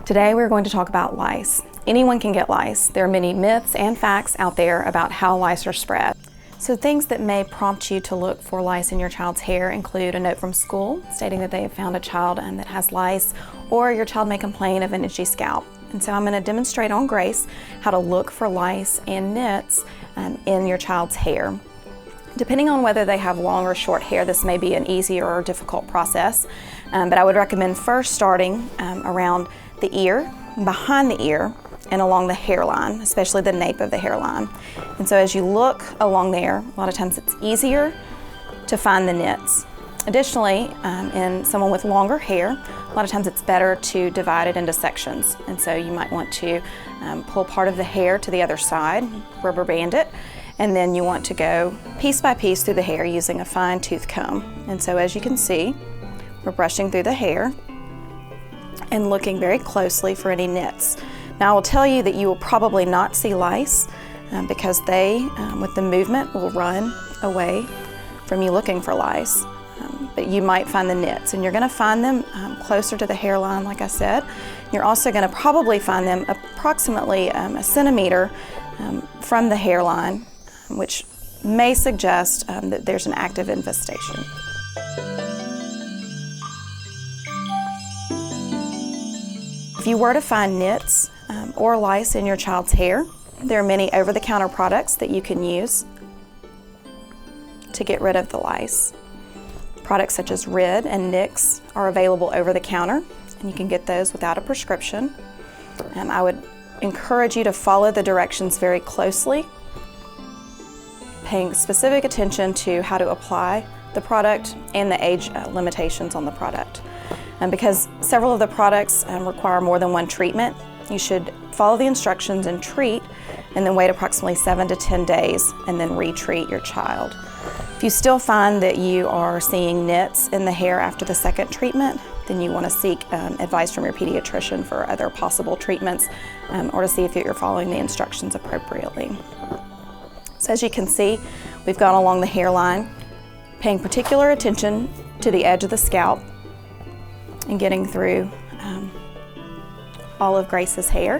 Today we're going to talk about lice. Anyone can get lice. There are many myths and facts out there about how lice are spread. So things that may prompt you to look for lice in your child's hair include a note from school stating that they have found a child that has lice, or your child may complain of an itchy scalp. And so I'm going to demonstrate on Grace how to look for lice and nits in your child's hair. Depending on whether they have long or short hair, this may be an easy or difficult process, but I would recommend first starting around the ear, behind the ear, and along the hairline, especially the nape of the hairline. And so as you look along there, a lot of times it's easier to find the nits. Additionally, in someone with longer hair, a lot of times it's better to divide it into sections. And so you might want to pull part of the hair to the other side, rubber band it, and then you want to go piece by piece through the hair using a fine tooth comb. And so as you can see, we're brushing through the hair and looking very closely for any nits. Now I will tell you that you will probably not see lice because they, with the movement, will run away from you looking for lice. But you might find the nits, and you're going to find them closer to the hairline, like I said. You're also going to probably find them approximately a centimeter from the hairline, which may suggest that there's an active infestation. If you were to find nits or lice in your child's hair, there are many over-the-counter products that you can use to get rid of the lice. Products such as Rid and Nix are available over the counter, and you can get those without a prescription. I would encourage you to follow the directions very closely, paying specific attention to how to apply the product and the age limitations on the product. Because several of the products require more than one treatment, you should follow the instructions and treat, and then wait approximately 7 to 10 days and then retreat your child. If you still find that you are seeing nits in the hair after the second treatment, then you want to seek advice from your pediatrician for other possible treatments or to see if you're following the instructions appropriately. So as you can see, we've gone along the hairline, paying particular attention to the edge of the scalp and getting through all of Grace's hair.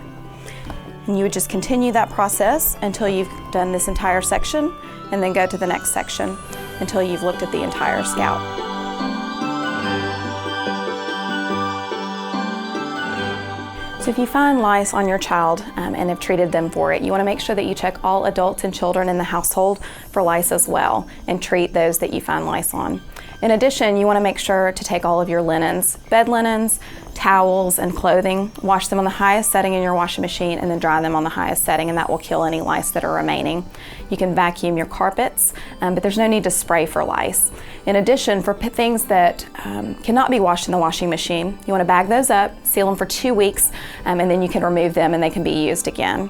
And you would just continue that process until you've done this entire section, and then go to the next section until you've looked at the entire scalp. So if you find lice on your child and have treated them for it, you want to make sure that you check all adults and children in the household for lice as well, and treat those that you find lice on. In addition, you want to make sure to take all of your linens, bed linens, towels, and clothing, wash them on the highest setting in your washing machine, and then dry them on the highest setting, and that will kill any lice that are remaining. You can vacuum your carpets, but there's no need to spray for lice. In addition, for things that cannot be washed in the washing machine, you want to bag those up, seal them for 2 weeks, and then you can remove them and they can be used again.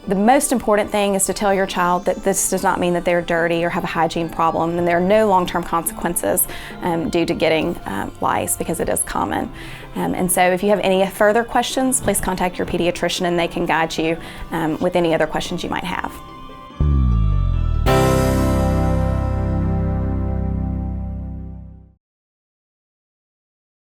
The most important thing is to tell your child that this does not mean that they're dirty or have a hygiene problem, and there are no long-term consequences due to getting lice, because it is common. And so if you have any further questions, please contact your pediatrician and they can guide you with any other questions you might have.